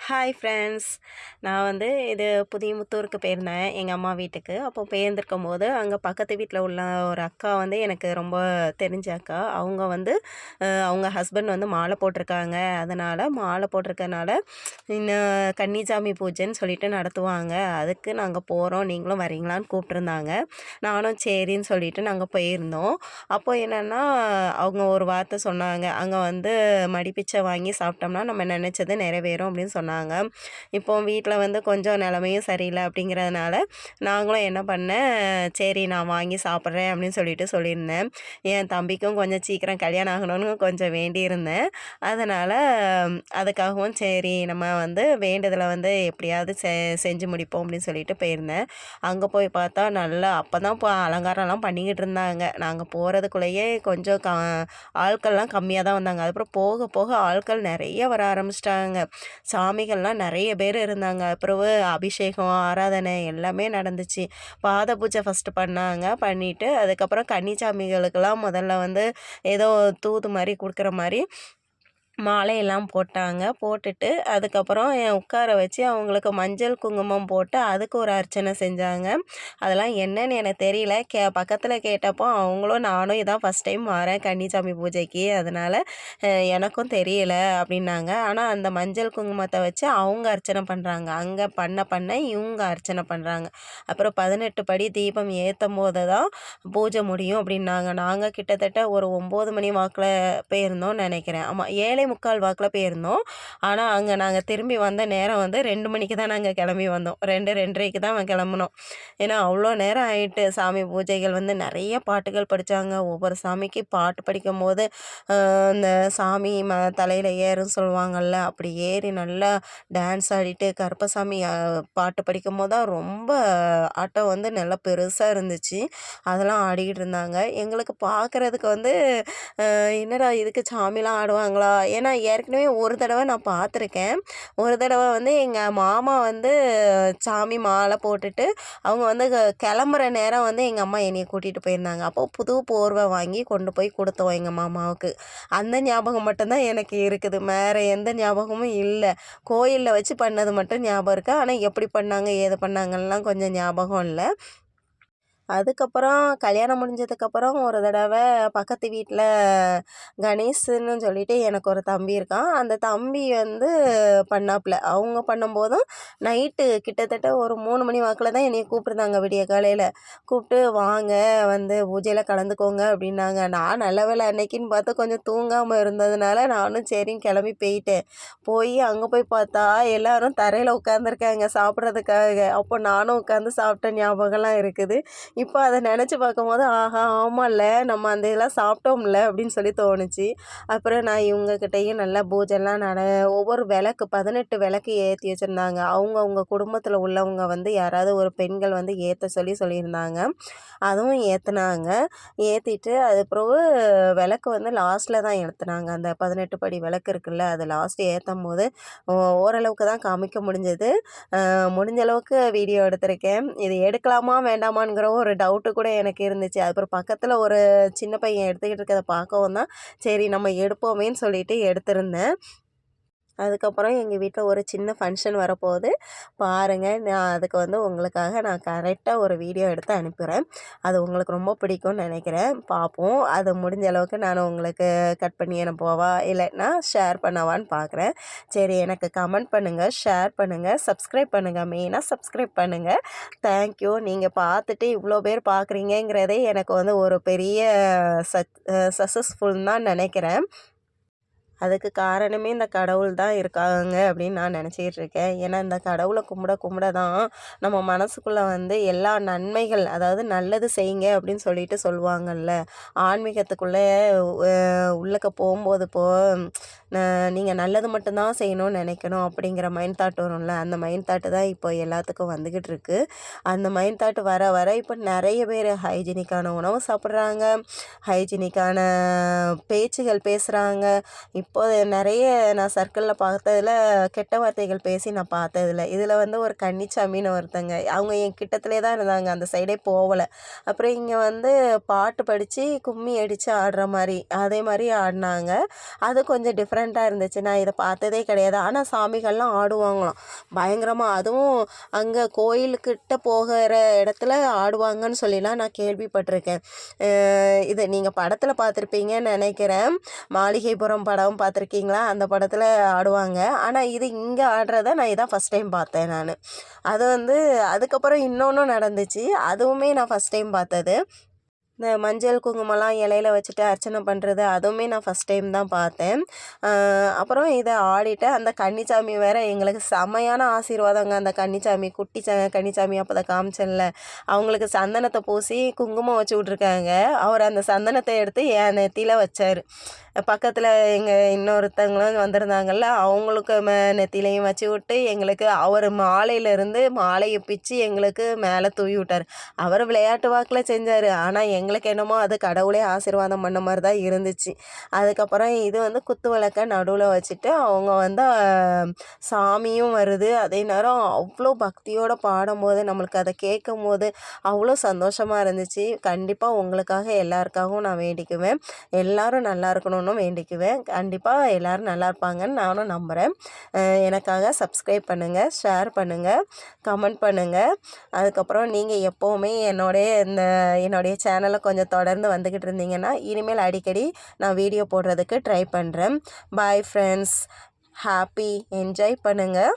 Hi friends. நான் இது புதியமுத்தூருக்கு போயிருந்தேன் எங்கள் அம்மா வீட்டுக்கு. அப்போ போயிருந்திருக்கும்போது, அங்கே பக்கத்து வீட்டில் உள்ள ஒரு அக்கா எனக்கு ரொம்ப தெரிஞ்ச அக்கா. அவங்க அவங்க ஹஸ்பண்ட் மாலை போட்டிருக்காங்க. அதனால் மாலை போட்டிருக்கனால இன்னும் கன்னிசாமி பூஜைன்னு சொல்லிட்டு நடத்துவாங்க. அதுக்கு நாங்கள் போகிறோம், நீங்களும் வரீங்களான்னு கூப்பிட்ருந்தாங்க. நானும் சரின்னு சொல்லிட்டு நாங்கள் போயிருந்தோம். அப்போ என்னென்னா, அவங்க ஒரு வார்த்தை சொன்னாங்க, அங்கே மடிப்பிச்சை வாங்கி சாப்பிட்டோம்னா நம்ம நினச்சது நிறைவேறும் அப்படின்னு சொன்னாங்க. இப்போ வீட்டில் கொஞ்சம் நிலமையும் சரியில்லை அப்படிங்கிறதுனால நாங்களும் என்ன பண்ணேன், சரி நான் வாங்கி சாப்பிட்றேன் அப்படின்னு சொல்லிட்டு சொல்லியிருந்தேன். என் தம்பிக்கும் கொஞ்சம் சீக்கிரம் கல்யாணம் ஆகணும்னு கொஞ்சம் வேண்டியிருந்தேன். அதனால் அதுக்காகவும் சரி நம்ம வேண்டுதலை எப்படியாவது செஞ்சு முடிப்போம் அப்படின்னு சொல்லிட்டு போயிருந்தேன். அங்கே போய் பார்த்தா நல்லா அப்போ தான் இப்போ அலங்காரம்லாம் பண்ணிக்கிட்டு இருந்தாங்க. நாங்கள் போகிறதுக்குள்ளேயே கொஞ்சம் ஆட்கள்லாம் கம்மியாக தான் வந்தாங்க. அதுக்கப்புறம் போக போக ஆட்கள் நிறைய வர ஆரம்பிச்சிட்டாங்க. சாமிகள்லாம் நிறைய பேர் இருந்தாங்க. பிறகு அபிஷேகம், ஆராதனை எல்லாமே நடந்துச்சு. பாத பூஜை ஃபஸ்ட்டு பண்ணாங்க. பண்ணிவிட்டு அதுக்கப்புறம் கன்னிச்சாமிகளுக்கெல்லாம் முதல்ல ஏதோ தூது மாதிரி கொடுக்குற மாதிரி மாலையெல்லாம் போட்டாங்க. போட்டுட்டு அதுக்கப்புறம் உட்கார வச்சு அவங்களுக்கு மஞ்சள், குங்குமம் போட்டு அதுக்கு ஒரு அர்ச்சனை செஞ்சாங்க. அதெல்லாம் என்னன்னு எனக்கு தெரியல. பக்கத்தில் கேட்டப்போ அவங்களும் நானும் இதான் ஃபஸ்ட் டைம் வரேன் கன்னிசாமி பூஜைக்கு. அதனால் எனக்கும் தெரியல அப்படின்னாங்க. ஆனால் அந்த மஞ்சள் குங்குமத்தை வச்சு அவங்க அர்ச்சனை பண்ணுறாங்க. அங்கே பண்ண இவங்க அர்ச்சனை பண்ணுறாங்க. அப்புறம் 18 படி தீபம் ஏற்றும்போது தான் பூஜை முடியும் அப்படின்னாங்க. நாங்கள் கிட்டத்தட்ட ஒரு 9 மணி வாக்கில் போயிருந்தோம்னு நினைக்கிறேன். ஆமாம், 7:45 வாக்கில் போயிருந்தோம். ஆனால் அங்கே நாங்கள் திரும்பி வந்த நேரம் 2 மணிக்கு தான் நாங்கள் கிளம்பி வந்தோம். 2, 2:30க்கு தான் கிளம்புனோம். ஏன்னா அவ்வளோ நேரம் ஆகிட்டு. சாமி பூஜைகள் நிறைய பாட்டுகள் படித்தாங்க. ஒவ்வொரு சாமிக்கு பாட்டு படிக்கும்போது இந்த சாமி தலையில் ஏறும் சொல்லுவாங்கள்ல, அப்படி ஏறி நல்லா டான்ஸ் ஆடிட்டு கருப்பசாமி பாட்டு படிக்கும்போது தான் ரொம்ப ஆட்டம் நல்லா பெருசாக இருந்துச்சு. அதெல்லாம் ஆடிக்கிட்டு இருந்தாங்க. எங்களுக்கு பார்க்குறதுக்கு என்னடா இதுக்கு சாமிலாம் ஆடுவாங்களா? ஏன்னா ஏற்கனவே ஒரு தடவை நான் பார்த்துருக்கேன். ஒரு தடவை எங்கள் மாமா சாமி மாலை போட்டுட்டு அவங்க கிளம்புற நேரம் எங்கள் அம்மா என்னைய கூட்டிகிட்டு போயிருந்தாங்க. அப்போ புது போர்வை வாங்கி கொண்டு போய் கொடுத்தோம் எங்கள் மாமாவுக்கு. அந்த ஞாபகம் மட்டும்தான் எனக்கு இருக்குது. வேறு எந்த ஞாபகமும் இல்லை. கோயிலில் வச்சு பண்ணது மட்டும் ஞாபகம் இருக்குது. ஆனால் எப்படி பண்ணாங்க, ஏது பண்ணாங்கலாம் கொஞ்சம் ஞாபகம் இல்லை. அதுக்கப்புறம் கல்யாணம் முடிஞ்சதுக்கப்புறம் ஒரு தடவை பக்கத்து வீட்டில் கணேஷ்ன்னு சொல்லிட்டு எனக்கு ஒரு தம்பி இருக்கான். அந்த தம்பி பண்ணாப்புல. அவங்க பண்ணும்போதும் நைட்டு கிட்டத்தட்ட ஒரு 3 மணி வாக்கில் தான் என்னைய கூப்பிட்டுருந்தாங்க விடிய காலையில். கூப்பிட்டு வாங்க பூஜையில் கலந்துக்கோங்க அப்படின்னாங்க. நான் நல்ல வேளை அன்னைக்குன்னு பார்த்து கொஞ்சம் தூங்காமல் இருந்ததுனால நானும் சரின்னு கிளம்பி போயிட்டேன். அங்கே போய் பார்த்தா எல்லோரும் தரையில் உட்காந்துருக்காங்க சாப்பிட்றதுக்காக. அப்போ நானும் உட்காந்து சாப்பிட்ட ஞாபகம்லாம் இருக்குது. இப்போ அதை நினச்சி பார்க்கும்போது ஆஹா ஆமாம்ல நம்ம அந்த இதெல்லாம் சாப்பிட்டோம்ல அப்படின்னு சொல்லி தோணுச்சு. அப்புறம் நான் இவங்கக்கிட்டேயும் நல்லா பூஜைலாம் ஒவ்வொரு விளக்கு 18 விளக்கு ஏற்றி வச்சுருந்தாங்க. அவங்க குடும்பத்தில் உள்ளவங்க யாராவது ஒரு பெண்கள் ஏற்ற சொல்லியிருந்தாங்க. அதுவும் ஏற்றுனாங்க. ஏற்றிட்டு அது பிறகு விளக்கு லாஸ்ட்டில் தான் ஏற்றுனாங்க. அந்த 18 படி விளக்கு இருக்குல்ல, அது லாஸ்ட்டு ஏற்றும்போது ஓரளவுக்கு தான் காமிக்க முடிஞ்சது. முடிஞ்ச அளவுக்கு வீடியோ எடுத்திருக்கேன். இது எடுக்கலாமா வேண்டாமாங்கிற ஒரு டவுட்டு கூட எனக்கு இருந்துச்சு. அப்புறம் பக்கத்தில் ஒரு சின்ன பையன் எடுத்துக்கிட்டு இருக்கிறத பார்க்கவும் தான் சரி நம்ம எடுப்போமேன்னு சொல்லிட்டு எடுத்திருந்தேன். அதுக்கப்புறம் எங்கள் வீட்டில் ஒரு சின்ன ஃபங்க்ஷன் வரப்போகுது. பாருங்கள், நான் அதுக்கு உங்களுக்காக நான் கரெக்டாக ஒரு வீடியோ எடுத்து அனுப்புகிறேன். அது உங்களுக்கு ரொம்ப பிடிக்கும்னு நினைக்கிறேன். பார்ப்போம். அது முடிஞ்ச அளவுக்கு நான் உங்களுக்கு கட் பண்ணி அனுப்பவா இல்லைன்னா ஷேர் பண்ணவான்னு பார்க்குறேன். சரி, எனக்கு கமெண்ட் பண்ணுங்கள், ஷேர் பண்ணுங்கள், சப்ஸ்கிரைப் பண்ணுங்கள். மெயினாக சப்ஸ்கிரைப் பண்ணுங்கள். தேங்க்யூ. நீங்கள் பார்த்துட்டு இவ்வளோ பேர் பார்க்குறீங்கங்கிறதே எனக்கு ஒரு பெரிய சக்ஸஸ்ஃபுல்னு தான் நினைக்கிறேன். அதுக்கு காரணமே இந்த கடவுள் தான் இருக்காங்க அப்படின்னு நான் நினச்சிக்கிட்டு இருக்கேன். ஏன்னா இந்த கடவுளை கும்பிட தான் நம்ம மனசுக்குள்ளே எல்லா நன்மைகள், அதாவது நல்லது செய்யுங்க அப்படின்னு சொல்லிட்டு சொல்லுவாங்கள்ல. ஆன்மீகத்துக்குள்ளே உள்ளக்க போகும்போது நீங்கள் நல்லது மட்டும்தான் செய்யணும்னு நினைக்கணும் அப்படிங்கிற மைண்ட் தாட் வரும்ல. அந்த மைண்ட் தாட்டு தான் இப்போ எல்லாத்துக்கும் வந்துக்கிட்டு இருக்குது. அந்த மைண்ட் தாட்டு வர வர இப்போ நிறைய பேர் ஹைஜீனிக்கான உணவு சாப்பிட்றாங்க, ஹைஜீனிக்கான பேச்சுகள் பேசுகிறாங்க. இப்போது நிறைய நான் சர்க்கிளில் பார்த்ததில் கெட்ட வார்த்தைகள் பேசி நான் பார்த்ததில்ல. இதில் ஒரு கன்னிச்சாமின்னு ஒருத்தங்க, அவங்க என் கிட்டத்திலே தான் இருந்தாங்க, அந்த சைடே போகலை. அப்புறம் இங்கே பாட்டு படித்து கும்மி அடித்து ஆடுற மாதிரி அதே மாதிரி ஆடினாங்க. அது கொஞ்சம் டிஃப்ரெண்ட் டிஃப்ரெண்ட்டாக இருந்துச்சு. நான் இதை பார்த்ததே கிடையாது. ஆனால் சாமிகள்லாம் ஆடுவாங்களாம் பயங்கரமாக. அதுவும் அங்கே கோயிலுக்கிட்ட போகிற இடத்துல ஆடுவாங்கன்னு சொல்லிலாம் நான் கேள்விப்பட்டிருக்கேன். இது நீங்கள் படத்தில் பார்த்துருப்பீங்கன்னு நினைக்கிறேன். மாளிகைப்புறம் படம் பார்த்துருக்கீங்களா? அந்த படத்தில் ஆடுவாங்க. ஆனால் இது இங்கே ஆடுறத நான் இதான் ஃபஸ்ட் டைம் பார்த்தேன் நான். அது வந்து அதுக்கப்புறம் இன்னொன்றும் நடந்துச்சு. அதுவுமே நான் ஃபஸ்ட் டைம் பார்த்தது. இந்த மஞ்சள் குங்குமம்லாம் இலையில வச்சுட்டு அர்ச்சனை பண்ணுறது அதுவுமே நான் ஃபஸ்ட் டைம் தான் பார்த்தேன். அப்புறம் இதை ஆடிட்டு அந்த கன்னிச்சாமி வேறு எங்களுக்கு செமையான ஆசீர்வாதங்க. அந்த கன்னிச்சாமி குட்டி கன்னிச்சாமி அப்போ தான் காமிச்சேன்ல, அவங்களுக்கு சந்தனத்தை பூசி குங்குமம் வச்சு விட்ருக்காங்க. அவர் அந்த சந்தனத்தை எடுத்து என் நெத்தியில் வச்சார். பக்கத்தில் எங்கள் இன்னொருத்தவங்களும் வந்திருந்தாங்கள்ல, அவங்களுக்கு நெத்திலையும் வச்சு விட்டு எங்களுக்கு அவர் மாலையிலேருந்து மாலையை பிச்சு எங்களுக்கு மேலே தூவி விட்டார். அவர் விளையாட்டு வாக்கில் செஞ்சார். ஆனால் எங்களுக்கு என்னமோ அது கடவுளே ஆசீர்வாதம் பண்ண மாதிரி தான் இருந்துச்சு. அதுக்கப்புறம் இது வந்து குத்து விளக்க நடுவில் வச்சுட்டு அவங்க வந்து சாமியும் வருது. அதே நேரம் அவ்வளோ பக்தியோடு பாடும்போது நம்மளுக்கு அதை கேட்கும்போது அவ்வளோ சந்தோஷமாக இருந்துச்சு. கண்டிப்பாக உங்களுக்காக எல்லாருக்காகவும் நான் வேண்டிக்குவேன். எல்லோரும் நல்லா இருக்கணும்னு வேண்டிக்குவேன். கண்டிப்பாக எல்லோரும் நல்லா இருப்பாங்கன்னு நானும் நம்புகிறேன். எனக்காக சப்ஸ்கிரைப் பண்ணுங்கள், ஷேர் பண்ணுங்கள், கமெண்ட் பண்ணுங்கள். அதுக்கப்புறம் நீங்கள் எப்போவுமே என்னுடைய சேனலை கொஞ்சம் தொடர்ந்து வந்துக்கிட்டு இருந்தீங்கன்னா இனிமேல் அடிக்கடி நான் வீடியோ போடுறதுக்கு ட்ரை பண்ணுறேன். Bye friends. ஹாப்பி என்ஜாய் பண்ணுங்கள்.